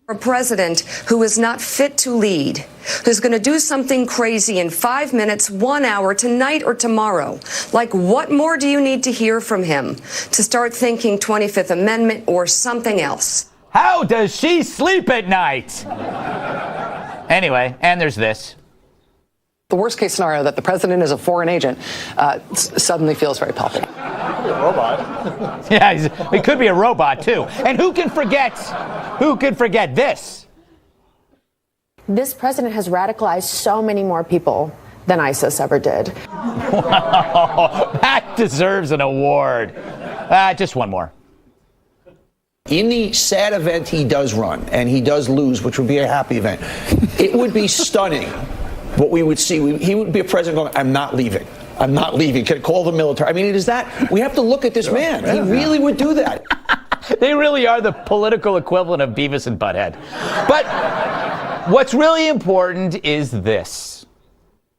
A president who is not fit to lead, who's going to do something crazy in 5 minutes, 1 hour, tonight or tomorrow. Like, what more do you need to hear from him to start thinking 25th Amendment or something else? How does she sleep at night? Anyway, and there's this. The worst case scenario that the president is a foreign agent suddenly feels very palpable. A robot. Yeah, he could be a robot too. And who can forget this? This president has radicalized so many more people than ISIS ever did. Wow, that deserves an award. Just one more. In the sad event he does run, and he does lose, which would be a happy event, it would be stunning what we would see. He would be a president going, I'm not leaving. I'm not leaving. Can I call the military? I mean, it is that. We have to look at this man. He really would do that. They really are the political equivalent of Beavis and Butthead. But what's really important is this.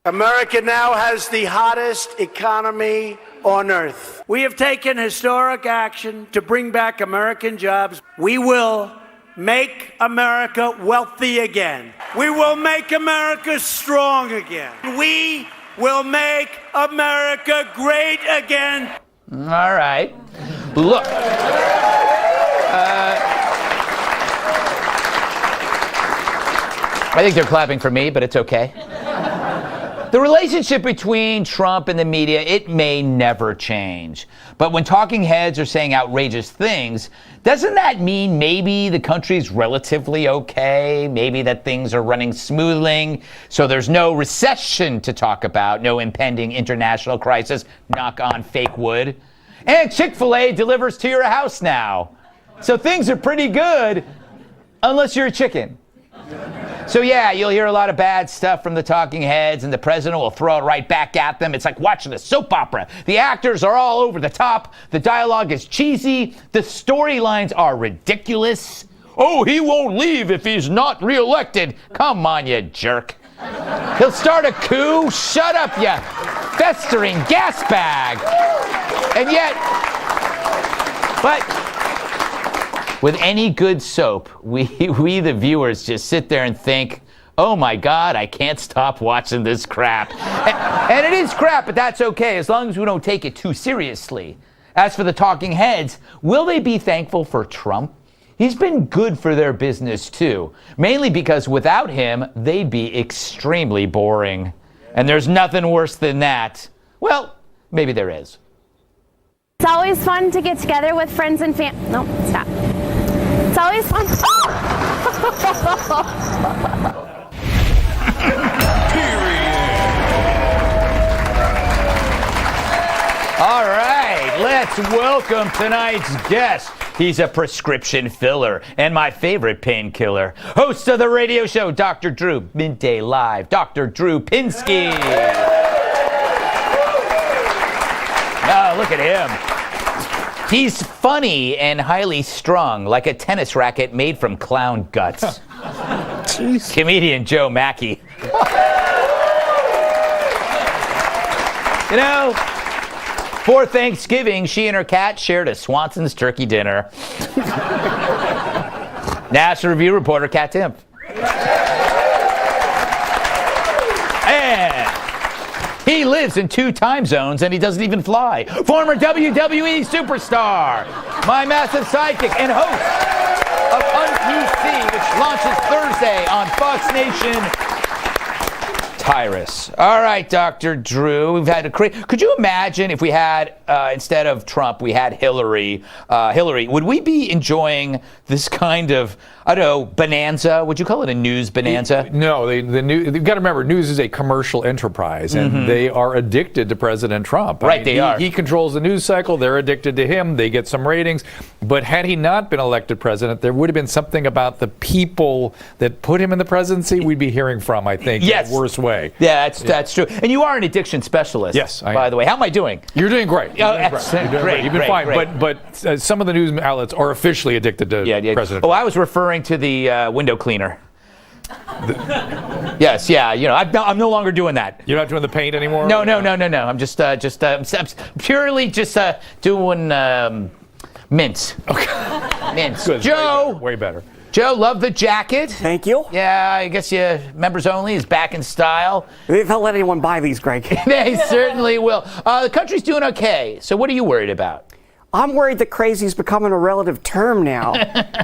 America now has the hottest economy on earth. We have taken historic action to bring back American jobs. We will make America wealthy again. We will make America strong again. We will make America great again. All right. Look. I think they're clapping for me, but it's okay. The relationship between Trump and the media, it may never change. But when talking heads are saying outrageous things, doesn't that mean maybe the country's relatively okay? Maybe that things are running smoothly, so there's no recession to talk about, no impending international crisis, knock on fake wood. And Chick-fil-A delivers to your house now. So things are pretty good, unless you're a chicken. So yeah, you'll hear a lot of bad stuff from the talking heads, and the president will throw it right back at them. It's like watching a soap opera. The actors are all over the top. The dialogue is cheesy. The storylines are ridiculous. Oh, he won't leave if he's not reelected. Come on, you jerk. He'll start a coup. Shut up, you festering gas bag. And yet, but with any good soap, we the viewers just sit there and think, oh my God, I can't stop watching this crap. And it is crap, but that's okay, as long as we don't take it too seriously. As for the talking heads, will they be thankful for Trump? He's been good for their business too, mainly because without him, they'd be extremely boring. And there's nothing worse than that. Well, maybe there is. It's always fun to get together with friends and family. No, stop. It's always fun. All right, let's welcome tonight's guest. He's a prescription filler and my favorite painkiller. Host of the radio show, Dr. Drew, Midday Live, Dr. Drew Pinsky. Oh, look at him. He's funny and highly strung, like a tennis racket made from clown guts. Comedian Joe Mackey. You know, for Thanksgiving, she and her cat shared a Swanson's turkey dinner. National Review reporter Kat Timpf. And he lives in 2 time zones and he doesn't even fly. Former WWE superstar, my massive sidekick and host of Un-PC, which launches Thursday on Fox Nation. Tyrus. All right, Dr. Drew, we've had a could you imagine if we had, instead of Trump, we had Hillary? Would we be enjoying this kind of, I don't know, bonanza? Would you call it a news bonanza? No, you've got to remember, news is a commercial enterprise, and they are addicted to President Trump. Right, they are. He controls the news cycle. They're addicted to him. They get some ratings. But had he not been elected president, there would have been something about the people that put him in the presidency we'd be hearing from, I think, in a worse way. Yeah, that's true. And you are an addiction specialist. Yes, I am. By the way, how am I doing? You're doing great. Great. You've been fine. Great. But some of the news outlets are officially addicted to President Trump. Oh, I was referring to the window cleaner. Yes, yeah. You know, I'm no longer doing that. You're not doing the paint anymore? No. I'm just I'm purely just doing mints. Okay. Mints. Good. Joe. Way better. Joe, love the jacket. Thank you. Yeah, I guess members only is back in style. They'll let anyone buy these, Greg. They certainly will. The country's doing okay. So what are you worried about? I'm worried that crazy is becoming a relative term now.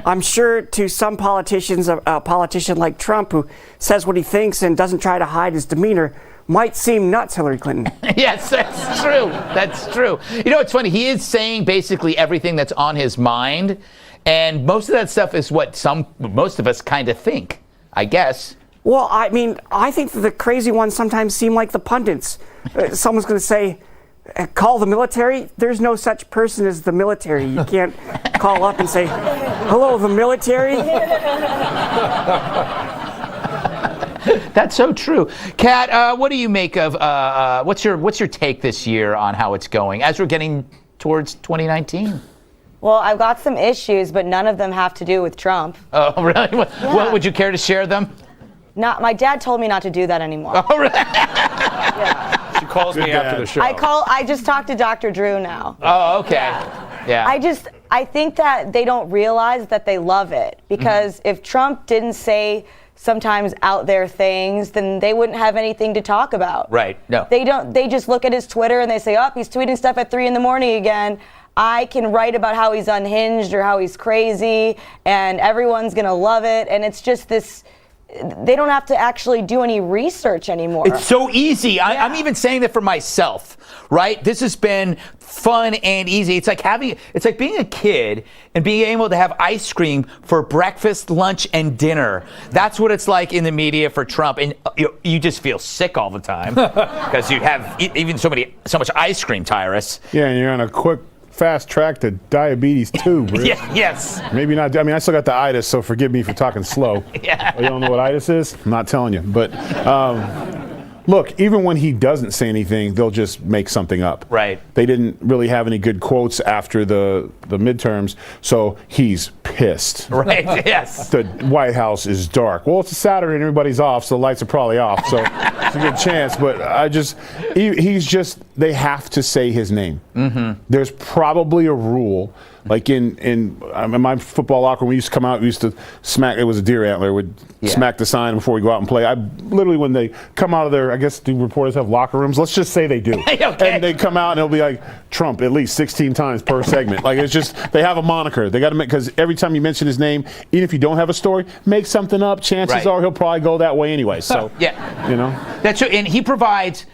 I'm sure to some politicians, a politician like Trump who says what he thinks and doesn't try to hide his demeanor might seem nuts, Hillary Clinton. Yes, that's true. That's true. You know, it's funny. He is saying basically everything that's on his mind. And most of that stuff is what most of us kind of think, I guess. Well, I mean, I think that the crazy ones sometimes seem like the pundits. Someone's going to say, call the military. There's no such person as the military. You can't call up and say, hello, the military. That's so true. Kat, what do you make of, what's your take this year on how it's going as we're getting towards 2019? Well, I've got some issues, but none of them have to do with Trump. Oh, really? Well, would you care to share them? My dad told me not to do that anymore. Oh, really? Yeah. She calls me after the show. I just talked to Dr. Drew now. Oh, okay. Yeah. I think that they don't realize that they love it, because if Trump didn't say sometimes out there things, then they wouldn't have anything to talk about. Right. No. They just look at his Twitter and they say, oh, he's tweeting stuff at 3 a.m. again. I can write about how he's unhinged or how he's crazy, and everyone's going to love it. And it's just this, they don't have to actually do any research anymore. It's so easy. Yeah. I'm even saying that for myself, right? This has been fun and easy. It's like being a kid and being able to have ice cream for breakfast, lunch, and dinner. That's what it's like in the media for Trump. And you just feel sick all the time because you have even so much ice cream, Tyrus. Yeah, and you're on a quick fast track to diabetes too, Bruce. Yes. Maybe not. I mean, I still got the itis, so forgive me for talking slow. Yeah. Oh, you don't know what itis is? I'm not telling you. But look, even when he doesn't say anything, they'll just make something up. Right. They didn't really have any good quotes after the midterms, so he's pissed. Right. Yes. The White House is dark. Well, it's a Saturday and everybody's off, so the lights are probably off. So it's a good chance. But they have to say his name. Mm-hmm. There's probably a rule. Like in my football locker room, we used to come out, we used to smack, it was a deer antler, would smack the sign before we go out and play. I literally, when they come out of their, I guess, do reporters have locker rooms? Let's just say they do. Okay. And they come out and it'll be like, Trump at least 16 times per segment. Like, it's just, they have a moniker. They got to make, because every time you mention his name, even if you don't have a story, make something up. Chances are he'll probably go that way anyway. So, you know. That's true. And he provides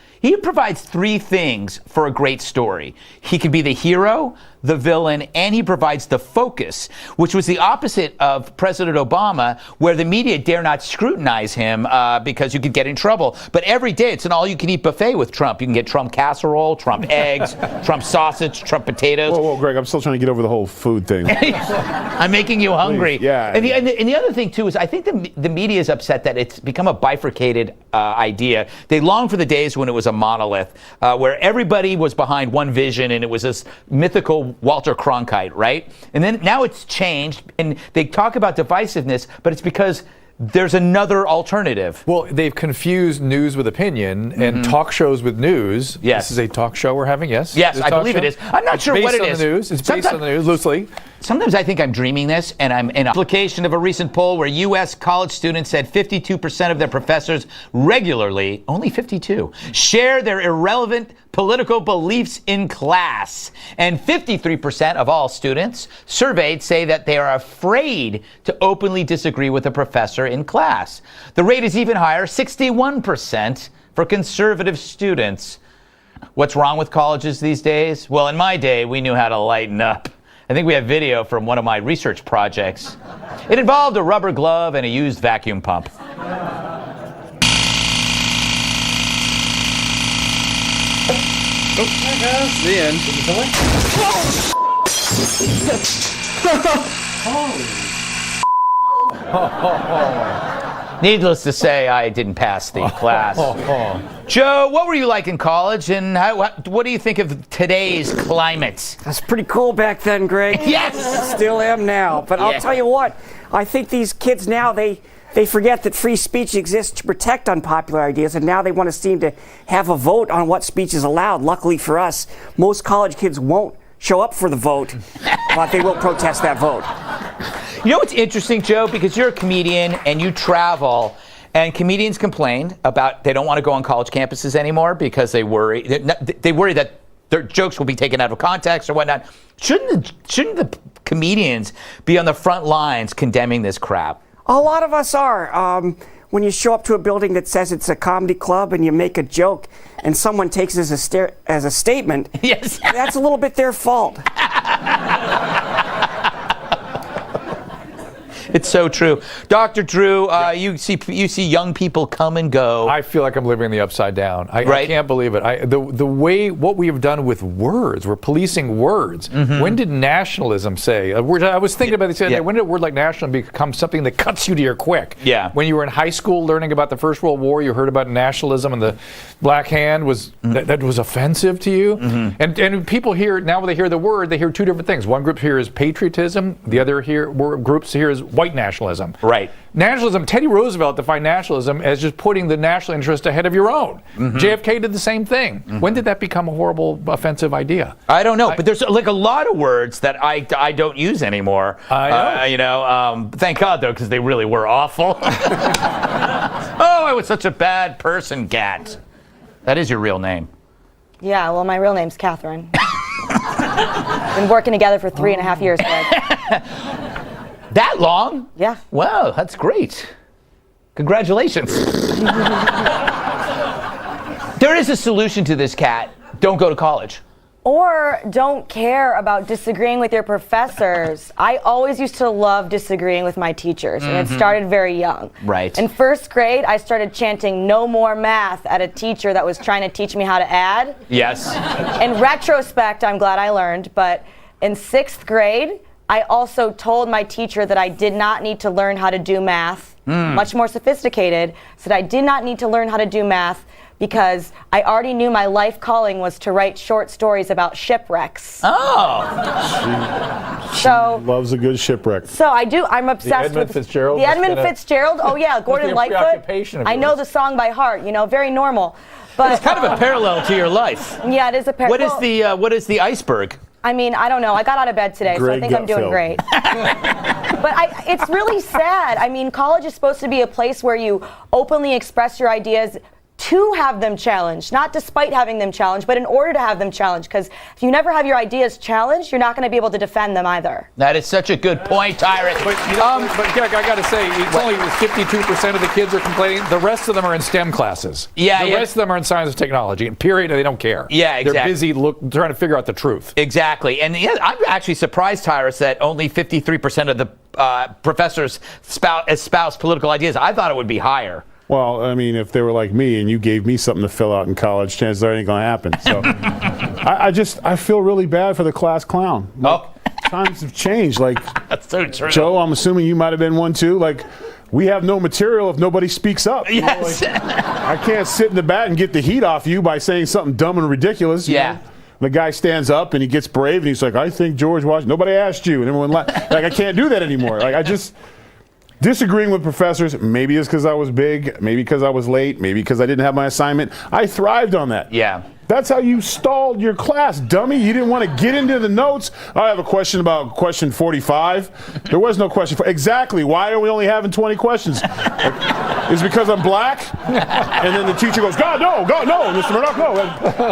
3 things for a great story. He can be the hero, the villain, and he provides the focus, which was the opposite of President Obama, where the media dare not scrutinize him because you could get in trouble. But every day it's an all-you-can-eat buffet with Trump. You can get Trump casserole, Trump eggs, Trump sausage, Trump potatoes. Whoa, Greg, I'm still trying to get over the whole food thing. I'm making you hungry. Please, yeah. And the other thing, too, is I think the media is upset that it's become a bifurcated idea. They long for the days when it was a monolith, where everybody was behind one vision and it was this mythical Walter Cronkite, right? And then now it's changed, and they talk about divisiveness, but it's because there's another alternative. Well, they've confused news with opinion and talk shows with news. Yes. This is a talk show we're having, yes? Yes, I believe it is. I'm not sure what it is. It's based on the news, loosely. Sometimes I think I'm dreaming this, and I'm in application of a recent poll where U.S. college students said 52% of their professors regularly, only 52, share their irrelevant political beliefs in class. And 53% of all students surveyed say that they are afraid to openly disagree with a professor in class. The rate is even higher, 61% for conservative students. What's wrong with colleges these days? Well, in my day, we knew how to lighten up. I think we have video from one of my research projects. It involved a rubber glove and a used vacuum pump. The end. Needless to say, I didn't pass the class. Joe, what were you like in college, and what do you think of today's climate? That's pretty cool back then, Greg. Yes! Still am now. But I'll tell you what, I think these kids now, they forget that free speech exists to protect unpopular ideas, and now they want to seem to have a vote on what speech is allowed. Luckily for us, most college kids won't show up for the vote, but they will protest that vote. You know what's interesting, Joe? Because you're a comedian and you travel, and comedians complain about they don't want to go on college campuses anymore because they worry that their jokes will be taken out of context or whatnot. Shouldn't the comedians be on the front lines condemning this crap? A lot of us are. When you show up to a building that says it's a comedy club and you make a joke and someone takes it as a statement, yes, that's a little bit their fault. It's so true. Dr. Drew, you see young people come and go. I feel like I'm living the upside down. I can't believe it. The way what we have done with words, we're policing words. Mm-hmm. When did nationalism say? I was thinking about this the other day. When did a word like national become something that cuts you to your quick? Yeah. When you were in high school learning about the First World War, you heard about nationalism and the Black Hand was that was offensive to you. Mm-hmm. And people hear now when they hear the word, they hear two different things. One group here is patriotism. The other groups here is white nationalism. Right. Nationalism, Teddy Roosevelt defined nationalism as just putting the national interest ahead of your own. Mm-hmm. JFK did the same thing. Mm-hmm. When did that become a horrible, offensive idea? I don't know, but there's like a lot of words that I don't use anymore. I know. Thank God, though, because they really were awful. Oh, I was such a bad person, Gat. That is your real name. Yeah, well, my real name's Catherine. Been working together for 3.5 years, Greg. That long? Yeah. Wow, that's great. Congratulations. There is a solution to this, Cat. Don't go to college. Or don't care about disagreeing with your professors. I always used to love disagreeing with my teachers, and it started very young. Right. In first grade, I started chanting "no more math" at a teacher that was trying to teach me how to add. Yes. In retrospect, I'm glad I learned, but in 6th grade, I also told my teacher that I did not need to learn how to do math, much more sophisticated, said I did not need to learn how to do math because I already knew my life calling was to write short stories about shipwrecks. Oh. She loves a good shipwreck. So I do. I'm obsessed with Fitzgerald. The Edmund Fitzgerald. Oh yeah, Gordon Lightfoot. I know the song by heart. You know, very normal. But it's kind of a parallel to your life. Yeah, it is a parallel. What is the iceberg? I mean, I don't know. I got out of bed today, so I think I'm doing great. But it's really sad. I mean, college is supposed to be a place where you openly express your ideas to have them challenged, not despite having them challenged, but in order to have them challenged. Because if you never have your ideas challenged, you're not going to be able to defend them either. That is such a good point, Tyrant. But Greg, I got to say, it's only 52% of the kids are complaining. The rest of them are in STEM classes. Yeah, the rest of them are in science and technology. And period, they don't care. Yeah, exactly. They're busy trying to figure out the truth. Exactly. And I'm actually surprised, Tyrus, that only 53% of the professors espouse political ideas. I thought it would be higher. Well, I mean, if they were like me and you gave me something to fill out in college, chances are it ain't going to happen. So I feel really bad for the class clown. Like, times have changed. Like, that's so true. Joe, I'm assuming you might have been one too. Like, we have no material if nobody speaks up. Yes. I can't sit in the back and get the heat off you by saying something dumb and ridiculous. You know? The guy stands up and he gets brave and he's like, I think George Washington. Nobody asked you. And everyone like I can't do that anymore. Like, I just... Disagreeing with professors, maybe it's because I was big, maybe because I was late, maybe because I didn't have my assignment. I thrived on that. Yeah. That's how you stalled your class, dummy. You didn't want to get into the notes. I have a question about question 45. There was no question. Exactly. Why are we only having 20 questions? Is it because I'm black? And then the teacher goes, God, no, Mr. Murdoch,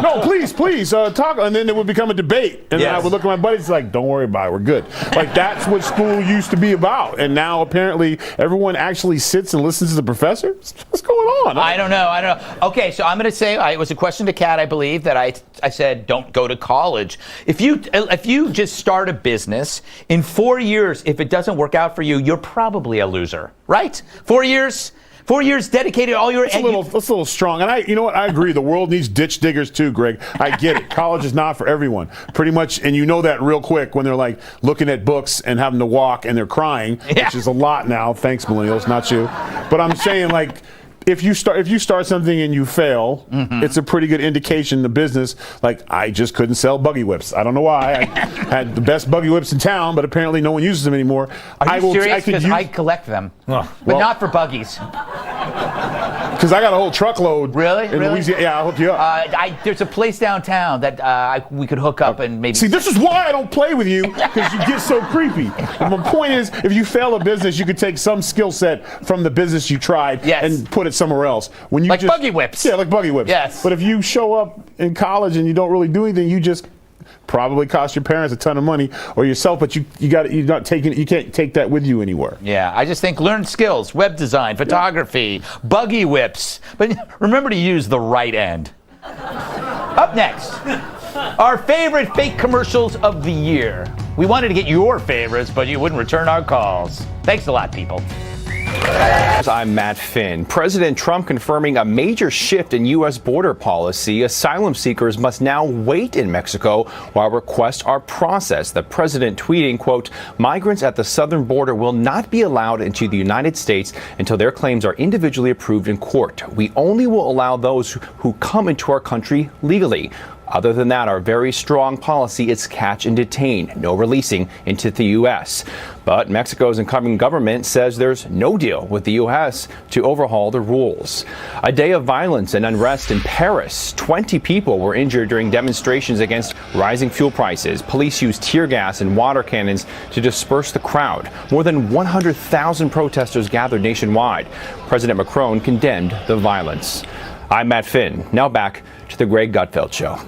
no, please, talk. And then it would become a debate. And then I would look at my buddies like, don't worry about it, we're good. Like, that's what school used to be about. And now apparently everyone actually sits and listens to the professor? What's going on? I don't know. Okay, so I'm going to say, it was a question to Kat, I believe, that I said don't go to college. If you just start a business, in 4 years, if it doesn't work out for you, you're probably a loser, right? 4 years? 4 years dedicated all your... That's a little strong. And you know what? I agree. The world needs ditch diggers too, Greg. I get it. College is not for everyone. Pretty much, and you know that real quick when they're like looking at books and having to walk and they're crying, which is a lot now. Thanks, millennials, not you. But I'm saying, like, if you start something and you fail, it's a pretty good indication the business. Like, I just couldn't sell buggy whips. I don't know why. I had the best buggy whips in town, but apparently no one uses them anymore. Are you serious? Because I collect them, but not for buggies. Because I got a whole truckload. Really? In Really? Louisiana. Yeah, I'll hook you up. There's a place downtown that we could hook up and maybe. See, this is why I don't play with you, because you get so creepy. And my point is, if you fail a business, you could take some skill set from the business you tried and put it somewhere else. When you like buggy whips. Yeah, like buggy whips. Yes. But if you show up in college and you don't really do anything, you just probably cost your parents a ton of money or yourself, but you're not taking it. You can't take that with you anywhere. Yeah, I just think learn skills, web design, photography, buggy whips, but remember to use the right end. Up next, our favorite fake commercials of the year. We wanted to get your favorites, but you wouldn't return our calls. Thanks a lot, people. I'm Matt Finn. President Trump confirming a major shift in U.S. border policy. Asylum seekers must now wait in Mexico while requests are processed. The president tweeting, quote, migrants at the southern border will not be allowed into the United States until their claims are individually approved in court. We only will allow those who come into our country legally. Other than that, our very strong policy is catch and detain, no releasing into the U.S. But Mexico's incoming government says there's no deal with the U.S. to overhaul the rules. A day of violence and unrest in Paris. 20 people were injured during demonstrations against rising fuel prices. Police used tear gas and water cannons to disperse the crowd. More than 100,000 protesters gathered nationwide. President Macron condemned the violence. I'm Matt Finn. Now back to the Greg Gutfeld Show.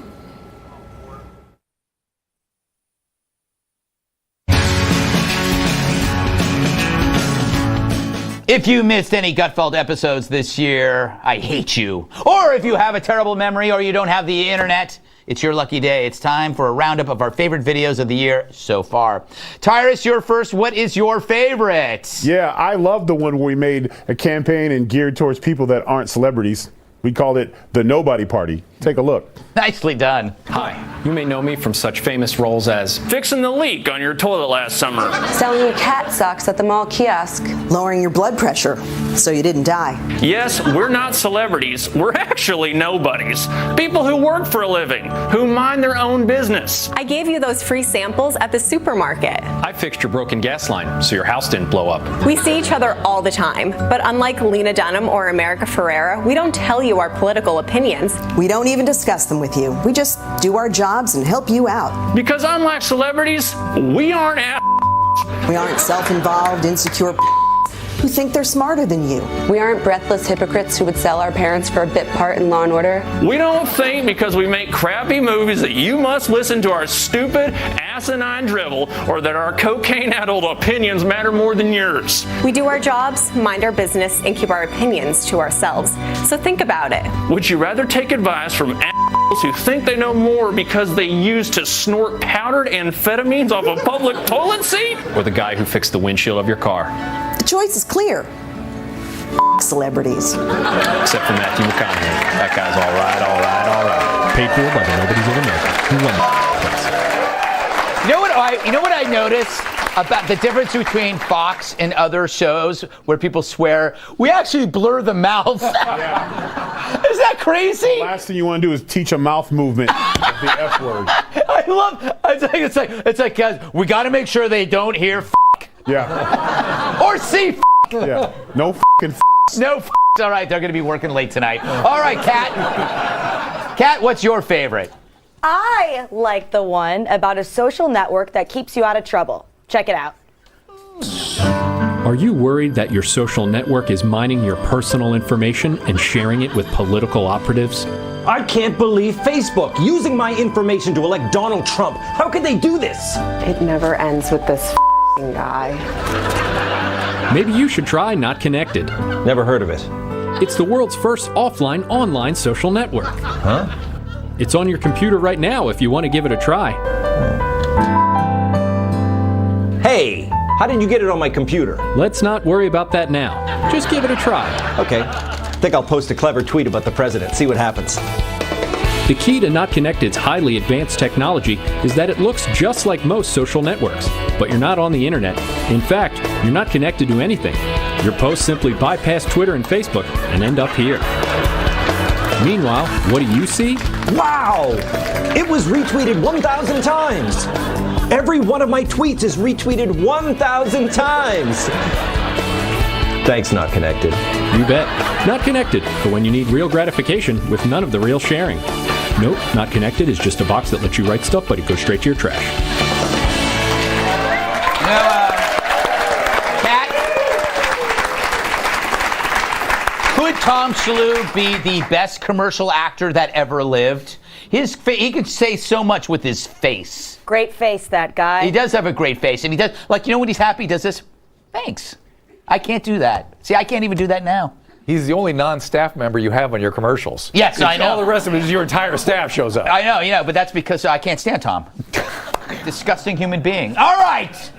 If you missed any Gutfeld episodes this year, I hate you. Or if you have a terrible memory or you don't have the internet, it's your lucky day. It's time for a roundup of our favorite videos of the year so far. Tyrus, you're first. What is your favorite? Yeah, I love the one where we made a campaign and geared towards people that aren't celebrities. We called it the Nobody Party. Take a look. Nicely done. Hi, you may know me from such famous roles as fixing the leak on your toilet last summer, selling you cat socks at the mall kiosk, lowering your blood pressure so you didn't die. Yes, we're not celebrities. We're actually nobodies. People who work for a living, who mind their own business. I gave you those free samples at the supermarket. I fixed your broken gas line so your house didn't blow up. We see each other all the time, but unlike Lena Dunham or America Ferrera, we don't tell you our political opinions. We don't even discuss them with you. We just do our jobs and help you out. Because unlike celebrities, we aren't We aren't self-involved, insecure who think they're smarter than you. We aren't breathless hypocrites who would sell our parents for a bit part in Law & Order. We don't think because we make crappy movies that you must listen to our stupid, asinine drivel or that our cocaine-addled opinions matter more than yours. We do our jobs, mind our business, and keep our opinions to ourselves. So think about it. Would you rather take advice from assholes who think they know more because they used to snort powdered amphetamines off a public toilet seat? Or the guy who fixed the windshield of your car? The choice is clear. Celebrities. Except for Matthew McConaughey. That guy's all right. Paid for by the nobodies of America. Who won that? You know what I noticed about the difference between Fox and other shows where people swear? We actually blur the mouth. Yeah. Is that crazy? The last thing you want to do is teach a mouth movement of the F word. I love. It's like guys, we got to make sure they don't hear f***. Yeah. Or see f***. Yeah. No f***ing f***. No f***. All right, they're going to be working late tonight. All right, Kat. Kat, what's your favorite? I like the one about a social network that keeps you out of trouble. Check it out. Are you worried that your social network is mining your personal information and sharing it with political operatives? I can't believe Facebook using my information to elect Donald Trump. How could they do this? It never ends with this guy. Maybe you should try Not Connected. Never heard of it. It's the world's first offline online social network. Huh? It's on your computer right now if you want to give it a try. Hey, how did you get it on my computer? Let's not worry about that now. Just give it a try. Okay. Think I'll post a clever tweet about the president. See what happens. The key to Not Connected's highly advanced technology is that it looks just like most social networks, but you're not on the internet. In fact, you're not connected to anything. Your posts simply bypass Twitter and Facebook and end up here. Meanwhile, what do you see? Wow! It was retweeted 1,000 times. Every one of my tweets is retweeted 1,000 times. Thanks, Not Connected. You bet. Not Connected, for when you need real gratification with none of the real sharing. Nope, Not Connected is just a box that lets you write stuff, but it goes straight to your trash. Kat, could Tom Shalhoub be the best commercial actor that ever lived? He could say so much with his face. Great face, that guy. He does have a great face, and he does, like, you know when he's happy, he does this? Thanks. I can't do that. See, I can't even do that now. He's the only non-staff member you have on your commercials. Yes, I know. All the rest of it is your entire staff shows up. I know, but that's because I can't stand Tom. Disgusting human being. All right.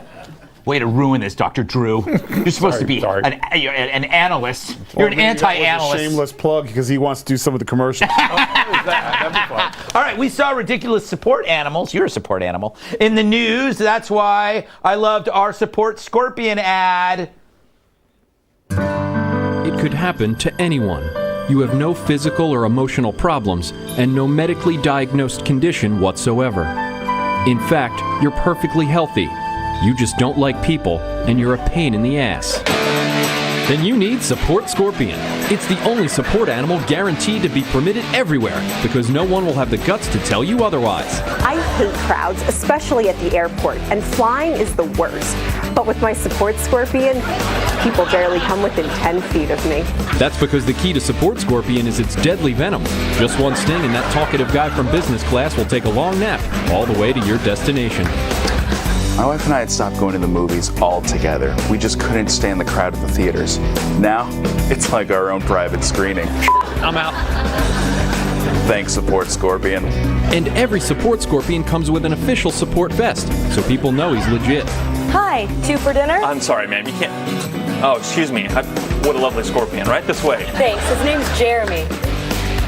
Way to ruin this, Dr. Drew. You're supposed to be an analyst. You're an anti-analyst. Shameless plug because he wants to do some of the commercials. That'd be fun. All right, we saw ridiculous support animals. You're a support animal. In the news, that's why I loved our support scorpion ad. It could happen to anyone. You have no physical or emotional problems and no medically diagnosed condition whatsoever. In fact, you're perfectly healthy. You just don't like people, and you're a pain in the ass. Then you need Support Scorpion. It's the only support animal guaranteed to be permitted everywhere, because no one will have the guts to tell you otherwise. I hate crowds, especially at the airport, and flying is the worst. But with my Support Scorpion, people barely come within 10 feet of me. That's because the key to Support Scorpion is its deadly venom. Just one sting and that talkative guy from business class will take a long nap all the way to your destination. My wife and I had stopped going to the movies altogether. We just couldn't stand the crowd at the theaters. Now, it's like our own private screening. I'm out. Thanks, Support Scorpion. And every Support Scorpion comes with an official support vest, so people know he's legit. Hi, 2 for dinner? I'm sorry, ma'am. You can't. Oh, excuse me. What a lovely scorpion. Right this way. Thanks. His name's Jeremy.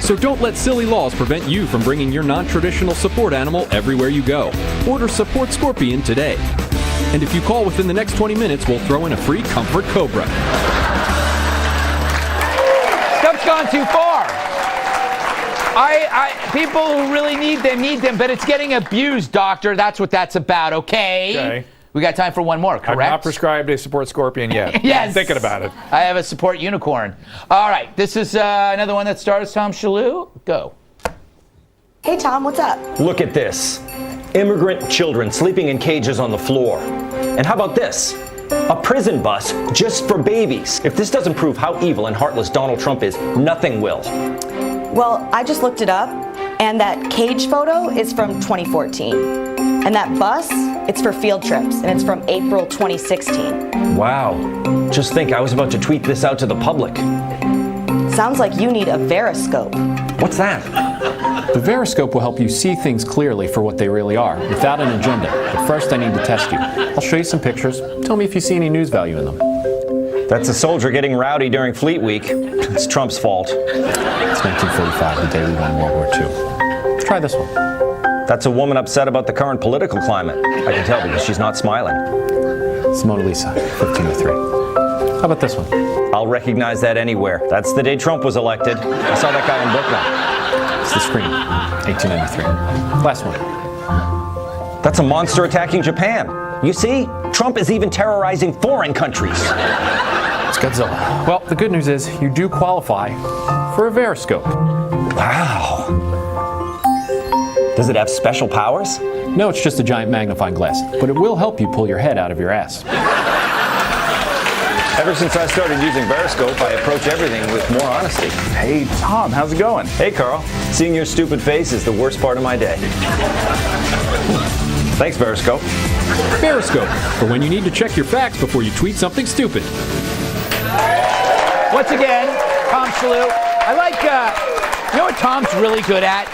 So don't let silly laws prevent you from bringing your non-traditional support animal everywhere you go. Order Support Scorpion today. And if you call within the next 20 minutes, we'll throw in a free Comfort Cobra. Stuff's gone too far. People who really need them, but it's getting abused, doctor. That's what that's about, okay? We got time for one more, correct? I've not prescribed a Support Scorpion yet. Yes. I'm thinking about it. I have a support unicorn. All right, this is another one that stars Tom Shalhoub. Go. Hey, Tom, what's up? Look at this. Immigrant children sleeping in cages on the floor. And how about this? A prison bus just for babies. If this doesn't prove how evil and heartless Donald Trump is, nothing will. Well, I just looked it up, and that cage photo is from 2014. And that bus, it's for field trips, and it's from April 2016. Wow. Just think, I was about to tweet this out to the public. Sounds like you need a Veriscope. What's that? The Veriscope will help you see things clearly for what they really are, without an agenda. But first, I need to test you. I'll show you some pictures. Tell me if you see any news value in them. That's a soldier getting rowdy during Fleet Week. It's Trump's fault. It's 1945, the day we won World War II. Try this one. That's a woman upset about the current political climate. I can tell because she's not smiling. It's Mona Lisa, 15-3. How about this one? I'll recognize that anywhere. That's the day Trump was elected. I saw that guy in Brooklyn. It's the screen, 1893. Last one. That's a monster attacking Japan. You see, Trump is even terrorizing foreign countries. It's Godzilla. Well, the good news is you do qualify for a Veriscope. Wow. Does it have special powers? No, it's just a giant magnifying glass, but it will help you pull your head out of your ass. Ever since I started using Veriscope, I approach everything with more honesty. Hey, Tom, how's it going? Hey, Carl. Seeing your stupid face is the worst part of my day. Thanks, Veriscope. Veriscope, for when you need to check your facts before you tweet something stupid. Once again, Tom Shalhoub. I like, you know what Tom's really good at?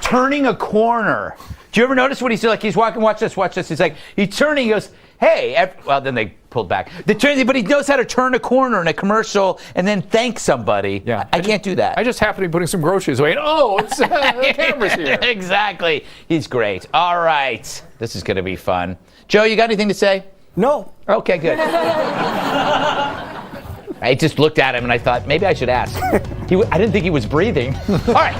Turning a corner. Do you ever notice what he's like? He's walking, watch this. He's like, he's turning, he goes, hey, well, then they pulled back. But he knows how to turn a corner in a commercial and then thank somebody. Yeah. I can't do that. I just happen to be putting some groceries away, and it's the camera's here. Exactly. He's great. All right. This is going to be fun. Joe, you got anything to say? No. Okay, good. I just looked at him and I thought, maybe I should ask. I didn't think he was breathing. All right.